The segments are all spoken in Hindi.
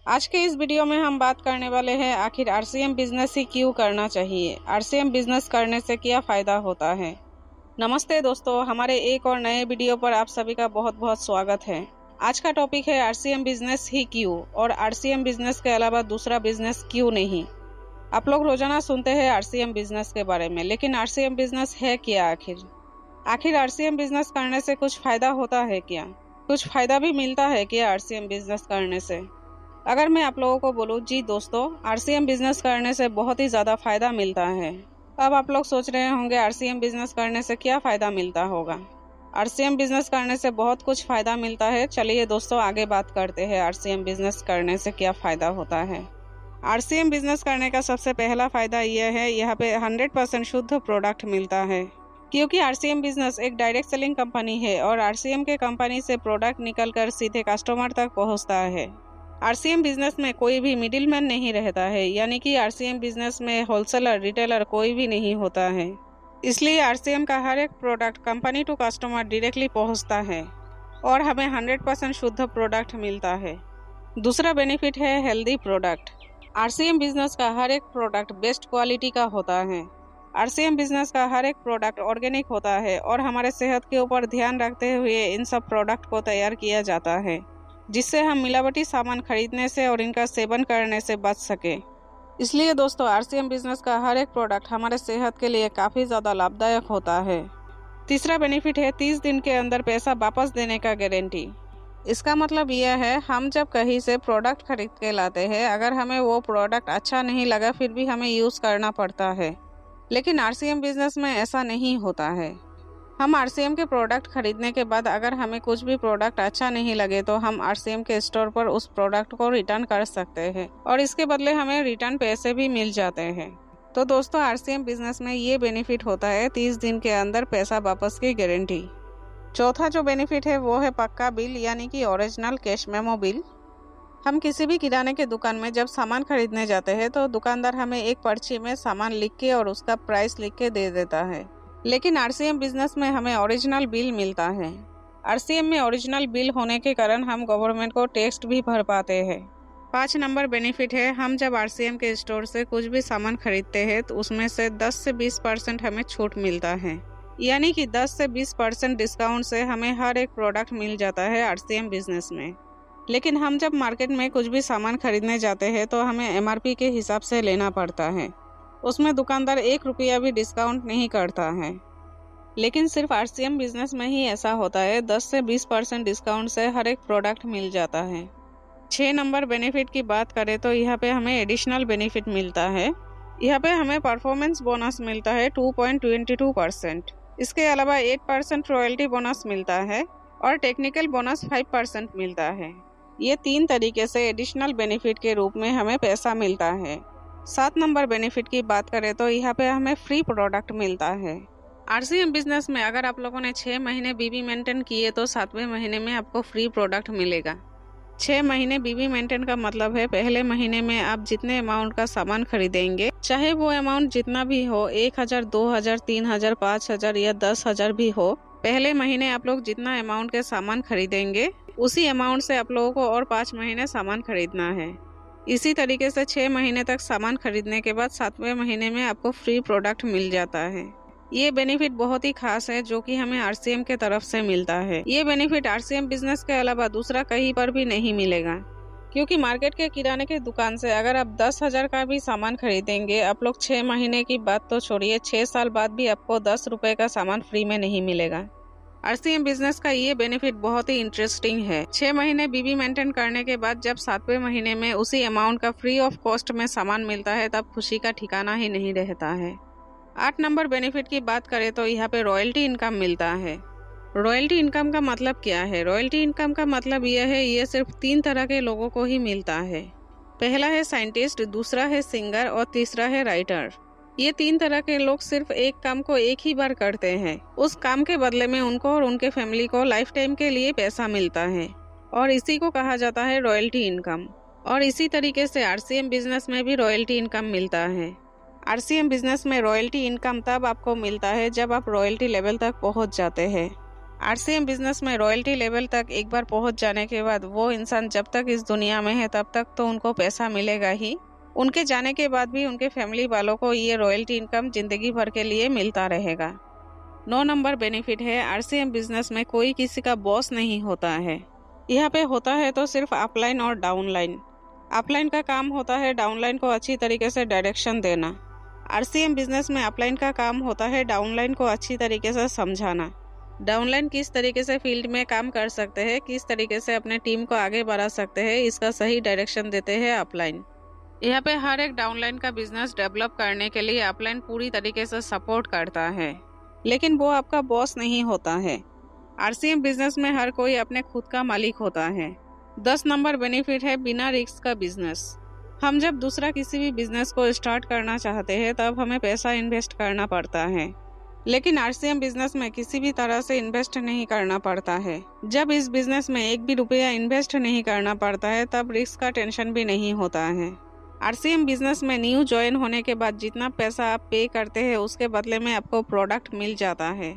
आज के इस वीडियो में हम बात करने वाले हैं आखिर आरसीएम बिजनेस ही क्यों करना चाहिए, आरसीएम बिजनेस करने से क्या फ़ायदा होता है। नमस्ते दोस्तों, हमारे एक और नए वीडियो पर आप सभी का बहुत बहुत स्वागत है। आज का टॉपिक है आरसीएम बिजनेस ही क्यों और आरसीएम बिजनेस के अलावा दूसरा बिजनेस क्यों नहीं। आप लोग रोजाना सुनते हैं आरसीएम बिजनेस के बारे में, लेकिन आरसीएम बिजनेस है क्या आखिर आरसीएम बिजनेस करने से कुछ फ़ायदा होता है क्या, कुछ फ़ायदा भी मिलता है क्या आरसीएम बिजनेस करने से। अगर मैं आप लोगों को बोलूँ जी दोस्तों, आरसीएम बिजनेस करने से बहुत ही ज़्यादा फ़ायदा मिलता है। अब आप लोग सोच रहे होंगे आरसीएम बिजनेस करने से क्या फ़ायदा मिलता होगा। आरसीएम बिजनेस करने से बहुत कुछ फ़ायदा मिलता है। चलिए दोस्तों, आगे बात करते हैं आरसीएम बिजनेस करने से क्या फ़ायदा होता है। आरसीएम बिजनेस करने का सबसे पहला फ़ायदा यह है, यहाँ पे 100% शुद्ध प्रोडक्ट मिलता है, क्योंकि आरसीएम बिजनेस एक डायरेक्ट सेलिंग कंपनी है और आरसीएम के कंपनी से प्रोडक्ट निकलकर सीधे कस्टमर तक पहुँचता है। आरसीएम बिजनेस में कोई भी मिडिलमैन नहीं रहता है, यानी कि आरसीएम बिजनेस में होलसेलर रिटेलर कोई भी नहीं होता है। इसलिए आरसीएम का हर एक product company to customer directly पहुंचता है और हमें 100% शुद्ध प्रोडक्ट मिलता है। दूसरा बेनिफिट है हेल्दी प्रोडक्ट। आरसीएम बिजनेस का हर एक प्रोडक्ट बेस्ट क्वालिटी का होता है। आरसीएम बिजनेस का हर एक प्रोडक्ट ऑर्गेनिक होता है और हमारे सेहत के ऊपर ध्यान रखते हुए इन सब प्रोडक्ट को तैयार किया जाता है, जिससे हम मिलावटी सामान खरीदने से और इनका सेवन करने से बच सके। इसलिए दोस्तों, आरसीएम बिजनेस का हर एक प्रोडक्ट हमारे सेहत के लिए काफ़ी ज़्यादा लाभदायक होता है। तीसरा बेनिफिट है 30 दिन के अंदर पैसा वापस देने का गारंटी। इसका मतलब यह है, हम जब कहीं से प्रोडक्ट खरीद के लाते हैं, अगर हमें वो प्रोडक्ट अच्छा नहीं लगा फिर भी हमें यूज़ करना पड़ता है, लेकिन आरसीएम बिजनेस में ऐसा नहीं होता है। हम आरसीएम के प्रोडक्ट खरीदने के बाद अगर हमें कुछ भी प्रोडक्ट अच्छा नहीं लगे तो हम आरसीएम के स्टोर पर उस प्रोडक्ट को रिटर्न कर सकते हैं और इसके बदले हमें रिटर्न पैसे भी मिल जाते हैं। तो दोस्तों, आरसीएम बिजनेस में ये बेनिफिट होता है 30 दिन के अंदर पैसा वापस की गारंटी। चौथा जो बेनिफिट है वो है पक्का बिल, यानी कि ओरिजिनल कैश मेमो बिल। हम किसी भी किराने के दुकान में जब सामान खरीदने जाते हैं तो दुकानदार हमें एक पर्ची में सामान लिख के और उसका प्राइस लिख के दे देता है, लेकिन आरसीएम बिजनेस में हमें ओरिजिनल बिल मिलता है। आरसीएम में ओरिजिनल बिल होने के कारण हम गवर्नमेंट को टैक्स भी भर पाते हैं। 5 नंबर बेनिफिट है, हम जब आरसीएम के स्टोर से कुछ भी सामान खरीदते हैं तो उसमें से 10 से 20% हमें छूट मिलता है, यानी कि 10 से 20% डिस्काउंट से हमें हर एक प्रोडक्ट मिल जाता है आरसीएम बिजनेस में। लेकिन हम जब मार्केट में कुछ भी सामान खरीदने जाते हैं तो हमें एमआरपी के हिसाब से लेना पड़ता है, उसमें दुकानदार 1 रुपया भी डिस्काउंट नहीं करता है। लेकिन सिर्फ आरसीएम बिजनेस में ही ऐसा होता है, 10 से 20% डिस्काउंट से हर एक प्रोडक्ट मिल जाता है। 6 नंबर बेनिफिट की बात करें तो यहाँ पे हमें एडिशनल बेनिफिट मिलता है। यहाँ पे हमें परफॉर्मेंस बोनस मिलता है 2.22%। इसके अलावा 8% रॉयल्टी बोनस मिलता है और टेक्निकल बोनस 5% मिलता है। ये 3 तरीके से एडिशनल बेनिफिट के रूप में हमें पैसा मिलता है। 7 नंबर बेनिफिट की बात करें तो यहाँ पे हमें फ्री प्रोडक्ट मिलता है। आरसीएम बिजनेस में अगर आप लोगों ने 6 महीने बीबी मेंटेन किए तो 7वें महीने में आपको फ्री प्रोडक्ट मिलेगा। 6 महीने बीबी मेंटेन का मतलब है, पहले महीने में आप जितने अमाउंट का सामान खरीदेंगे, चाहे वो अमाउंट जितना भी हो, 1000, 2000, 3000, 5000 या 10,000 भी हो, पहले महीने आप लोग जितना अमाउंट के सामान खरीदेंगे उसी अमाउंट से आप लोगों को और 5 महीने सामान खरीदना है। इसी तरीके से 6 महीने तक सामान खरीदने के बाद 7वें महीने में आपको फ्री प्रोडक्ट मिल जाता है। ये बेनिफिट बहुत ही खास है जो कि हमें आरसीएम के तरफ से मिलता है। ये बेनिफिट आरसीएम बिजनेस के अलावा दूसरा कहीं पर भी नहीं मिलेगा, क्योंकि मार्केट के किराने की दुकान से अगर आप 10,000 का भी सामान खरीदेंगे, आप लोग 6 महीने की बात तो छोड़िए, 6 साल बाद भी आपको 10 रुपए का सामान फ्री में नहीं मिलेगा। आरसीएम बिजनेस का ये बेनिफिट बहुत ही इंटरेस्टिंग है। 6 महीने बीबी मेंटेन करने के बाद जब 7वें महीने में उसी अमाउंट का फ्री ऑफ कॉस्ट में सामान मिलता है, तब खुशी का ठिकाना ही नहीं रहता है। 8 नंबर बेनिफिट की बात करें तो यहाँ पे रॉयल्टी इनकम मिलता है। रॉयल्टी इनकम का मतलब क्या है? रॉयल्टी इनकम का मतलब यह है, ये सिर्फ 3 तरह के लोगों को ही मिलता है। पहला है साइंटिस्ट, दूसरा है सिंगर और तीसरा है राइटर। ये 3 तरह के लोग सिर्फ एक काम को एक ही बार करते हैं। उस काम के बदले में उनको और उनके फैमिली को लाइफ टाइम के लिए पैसा मिलता है और इसी को कहा जाता है रॉयल्टी इनकम। और इसी तरीके से आरसीएम बिजनेस में भी रॉयल्टी इनकम मिलता है। आरसीएम बिजनेस में रॉयल्टी इनकम तब आपको मिलता है जब आप रॉयल्टी लेवल तक पहुंच जाते हैं। आरसीएम बिजनेस में रॉयल्टी लेवल तक एक बार पहुंच जाने के बाद वो इंसान जब तक इस दुनिया में है तब तक तो उनको पैसा मिलेगा ही। उनके जाने के बाद भी उनके फैमिली वालों को ये रॉयल्टी इनकम जिंदगी भर के लिए मिलता रहेगा। 9 नंबर बेनिफिट है, आरसीएम बिजनेस में कोई किसी का बॉस नहीं होता है। यहाँ पे होता है तो सिर्फ अपलाइन और डाउनलाइन। अपलाइन का काम होता है डाउनलाइन को अच्छी तरीके से डायरेक्शन देना। आरसीएम बिजनेस में अपलाइन का काम होता है डाउनलाइन को अच्छी तरीके से समझाना। डाउनलाइन किस तरीके से फील्ड में काम कर सकते हैं, किस तरीके से अपने टीम को आगे बढ़ा सकते हैं, इसका सही डायरेक्शन देते हैं अपलाइन। यहाँ पे हर एक डाउनलाइन का बिजनेस डेवलप करने के लिए अपलाइन पूरी तरीके से सपोर्ट करता है, लेकिन वो आपका बॉस नहीं होता है। आरसीएम बिजनेस में हर कोई अपने खुद का मालिक होता है। 10 नंबर बेनिफिट है, बिना रिस्क का बिजनेस। हम जब दूसरा किसी भी बिजनेस को स्टार्ट करना चाहते हैं तब हमें पैसा इन्वेस्ट करना पड़ता है, लेकिन आरसीएम बिजनेस में किसी भी तरह से इन्वेस्ट नहीं करना पड़ता है। जब इस बिजनेस में एक भी रुपया इन्वेस्ट नहीं करना पड़ता है तब रिस्क का टेंशन भी नहीं होता है। आरसीएम बिजनेस में न्यू ज्वाइन होने के बाद जितना पैसा आप पे करते हैं उसके बदले में आपको प्रोडक्ट मिल जाता है।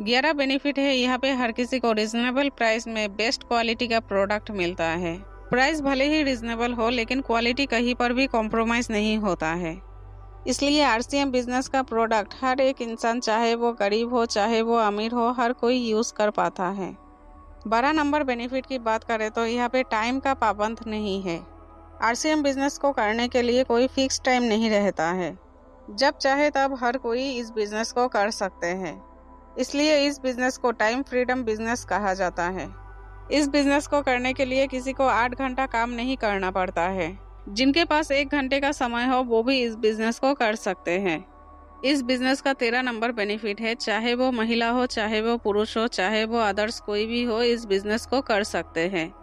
11 बेनिफिट है, यहाँ पे हर किसी को रिजनेबल प्राइस में बेस्ट क्वालिटी का प्रोडक्ट मिलता है। प्राइस भले ही रिजनेबल हो लेकिन क्वालिटी कहीं पर भी कॉम्प्रोमाइज नहीं होता है। इसलिए आरसीएम बिजनेस का प्रोडक्ट हर एक इंसान, चाहे वो गरीब हो चाहे वो अमीर हो, हर कोई यूज कर पाता है। 12 नंबर बेनिफिट की बात करें तो यहाँ पे टाइम का पाबंद नहीं है। आरसीएम बिजनेस को करने के लिए कोई फिक्स टाइम नहीं रहता है। जब चाहे तब हर कोई इस बिजनेस को कर सकते हैं, इसलिए इस बिजनेस को टाइम फ्रीडम बिजनेस कहा जाता है। इस बिजनेस को करने के लिए किसी को 8 घंटा काम नहीं करना पड़ता है। जिनके पास 1 घंटे का समय हो वो भी इस बिजनेस को कर सकते हैं। इस बिजनेस का 13 नंबर बेनिफिट है, चाहे वो महिला हो चाहे वो पुरुष हो चाहे वो अदर्स कोई भी हो, इस बिजनेस को कर सकते हैं।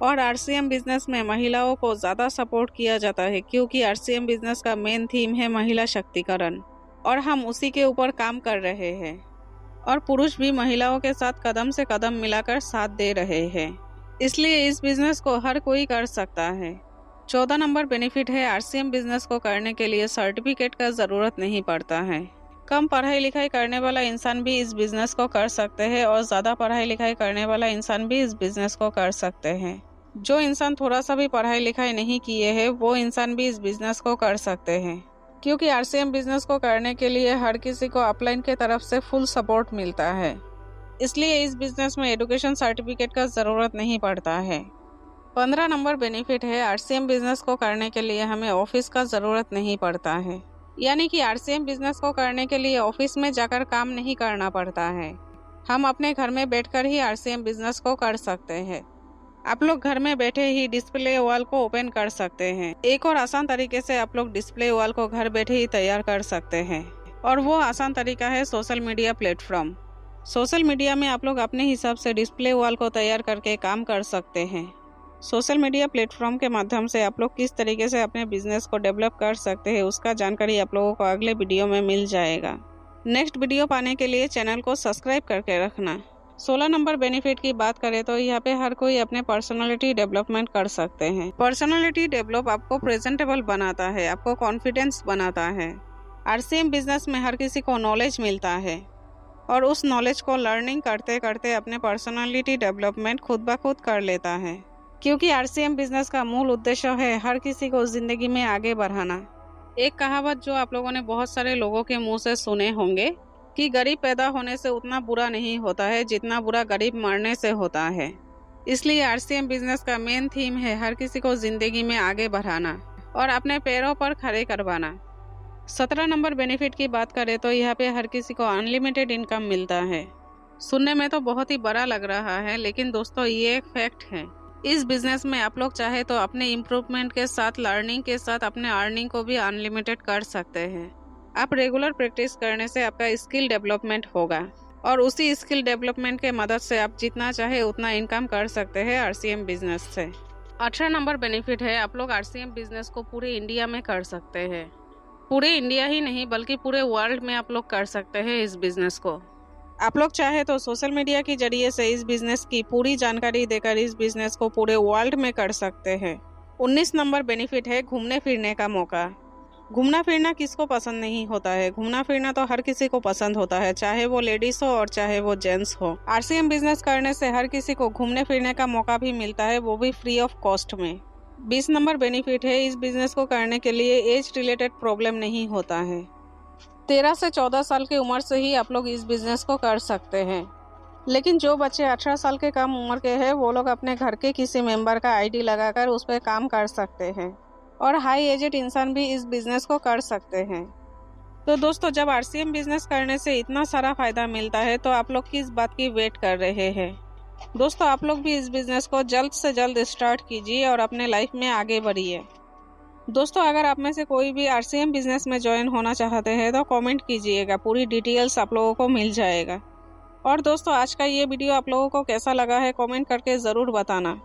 और आरसीएम बिजनेस में महिलाओं को ज़्यादा सपोर्ट किया जाता है क्योंकि आरसीएम बिजनेस का मेन थीम है महिला शक्तिकरण, और हम उसी के ऊपर काम कर रहे हैं। और पुरुष भी महिलाओं के साथ कदम से कदम मिलाकर साथ दे रहे हैं, इसलिए इस बिजनेस को हर कोई कर सकता है। 14 नंबर बेनिफिट है, आरसीएम बिजनेस को करने के लिए सर्टिफिकेट का ज़रूरत नहीं पड़ता है। कम पढ़ाई लिखाई करने वाला इंसान भी इस बिजनेस को कर सकते हैं और ज़्यादा पढ़ाई लिखाई करने वाला इंसान भी इस बिजनेस को कर सकते हैं। जो इंसान थोड़ा सा भी पढ़ाई लिखाई नहीं किए हैं वो इंसान भी इस बिजनेस को कर सकते हैं, क्योंकि आरसीएम बिजनेस को करने के लिए हर किसी को अपलाइन के तरफ से फुल सपोर्ट मिलता है। इसलिए इस बिजनेस में एजुकेशन सर्टिफिकेट का ज़रूरत नहीं पड़ता है। 15 नंबर बेनिफिट है, आरसीएम बिजनेस को करने के लिए हमें ऑफिस का ज़रूरत नहीं पड़ता है। यानी कि आरसीएम बिजनेस को करने के लिए ऑफिस में जाकर काम नहीं करना पड़ता है। हम अपने घर में बैठकर ही आरसीएम बिजनेस को कर सकते हैं। आप लोग घर में बैठे ही डिस्प्ले वॉल को ओपन कर सकते हैं। एक और आसान तरीके से आप लोग डिस्प्ले वॉल को घर बैठे ही तैयार कर सकते हैं, और वो आसान तरीका है social media platform. Social media में आप लोग अपने हिसाब से डिस्प्ले वॉल को तैयार करके काम कर सकते हैं। सोशल मीडिया प्लेटफॉर्म के माध्यम से आप लोग किस तरीके से अपने बिजनेस को डेवलप कर सकते हैं उसका जानकारी आप लोगों को अगले वीडियो में मिल जाएगा। नेक्स्ट वीडियो पाने के लिए चैनल को सब्सक्राइब करके रखना। 16 नंबर बेनिफिट की बात करें तो यहाँ पे हर कोई अपने पर्सनालिटी डेवलपमेंट कर सकते हैं। पर्सनालिटी डेवलप आपको प्रेजेंटेबल बनाता है, आपको कॉन्फिडेंस बनाता है। आरसीएम बिजनेस में हर किसी को नॉलेज मिलता है, और उस नॉलेज को लर्निंग करते करते अपने पर्सनालिटी डेवलपमेंट खुद ब खुद कर लेता है, क्योंकि आरसीएम बिजनेस का मूल उद्देश्य है हर किसी को जिंदगी में आगे बढ़ाना। एक कहावत जो आप लोगों ने बहुत सारे लोगों के मुंह से सुने होंगे कि गरीब पैदा होने से उतना बुरा नहीं होता है जितना बुरा गरीब मरने से होता है। इसलिए आरसीएम बिजनेस का मेन थीम है हर किसी को जिंदगी में आगे बढ़ाना और अपने पैरों पर खड़े करवाना। 17 नंबर बेनिफिट की बात करें तो यहाँ पे हर किसी को अनलिमिटेड इनकम मिलता है। सुनने में तो बहुत ही बड़ा लग रहा है, लेकिन दोस्तों ये एक फैक्ट है। इस बिजनेस में आप लोग चाहे तो अपने इम्प्रूवमेंट के साथ, लर्निंग के साथ अपने अर्निंग को भी अनलिमिटेड कर सकते हैं। आप रेगुलर प्रैक्टिस करने से आपका स्किल डेवलपमेंट होगा, और उसी स्किल डेवलपमेंट के मदद से आप जितना चाहे उतना इनकम कर सकते हैं आरसीएम बिजनेस से। 18 नंबर बेनिफिट है, आप लोग आरसीएम बिजनेस को पूरे इंडिया में कर सकते हैं। पूरे इंडिया ही नहीं बल्कि पूरे वर्ल्ड में आप लोग कर सकते हैं इस बिजनेस को। आप लोग चाहे तो सोशल मीडिया के जरिए से इस बिजनेस की पूरी जानकारी देकर इस बिजनेस को पूरे वर्ल्ड में कर सकते हैं। 19 नंबर बेनिफिट है, घूमने फिरने का मौका। घूमना फिरना किसको पसंद नहीं होता है। घूमना फिरना तो हर किसी को पसंद होता है, चाहे वो लेडीज हो और चाहे वो जेंट्स हो। आरसीएम बिजनेस करने से हर किसी को घूमने फिरने का मौका भी मिलता है, वो भी फ्री ऑफ कॉस्ट में। 20 नंबर बेनिफिट है, इस बिजनेस को करने के लिए एज रिलेटेड प्रॉब्लम नहीं होता है। 13 से 14 साल की उम्र से ही आप लोग इस बिजनेस को कर सकते हैं। लेकिन जो बच्चे 18 साल के कम उम्र के हैं वो लोग अपने घर के किसी मेंबर का आईडी लगाकर उस पर काम कर सकते हैं, और हाई एजेड इंसान भी इस बिजनेस को कर सकते हैं। तो दोस्तों, जब आरसीएम बिजनेस करने से इतना सारा फायदा मिलता है तो आप लोग किस बात की वेट कर रहे हैं। दोस्तों, आप लोग भी इस बिजनेस को जल्द से जल्द स्टार्ट कीजिए और अपने लाइफ में आगे बढ़िए। दोस्तों, अगर आप में से कोई भी आरसीएम बिजनेस में ज्वाइन होना चाहते हैं तो कमेंट कीजिएगा, पूरी डिटेल्स आप लोगों को मिल जाएगा। और दोस्तों, आज का ये वीडियो आप लोगों को कैसा लगा है कमेंट करके ज़रूर बताना।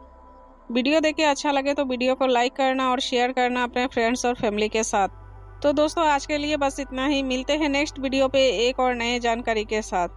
वीडियो देख के अच्छा लगे तो वीडियो को लाइक करना और शेयर करना अपने फ्रेंड्स और फैमिली के साथ। तो दोस्तों, आज के लिए बस इतना ही। मिलते हैं नेक्स्ट वीडियो पे एक और नए जानकारी के साथ।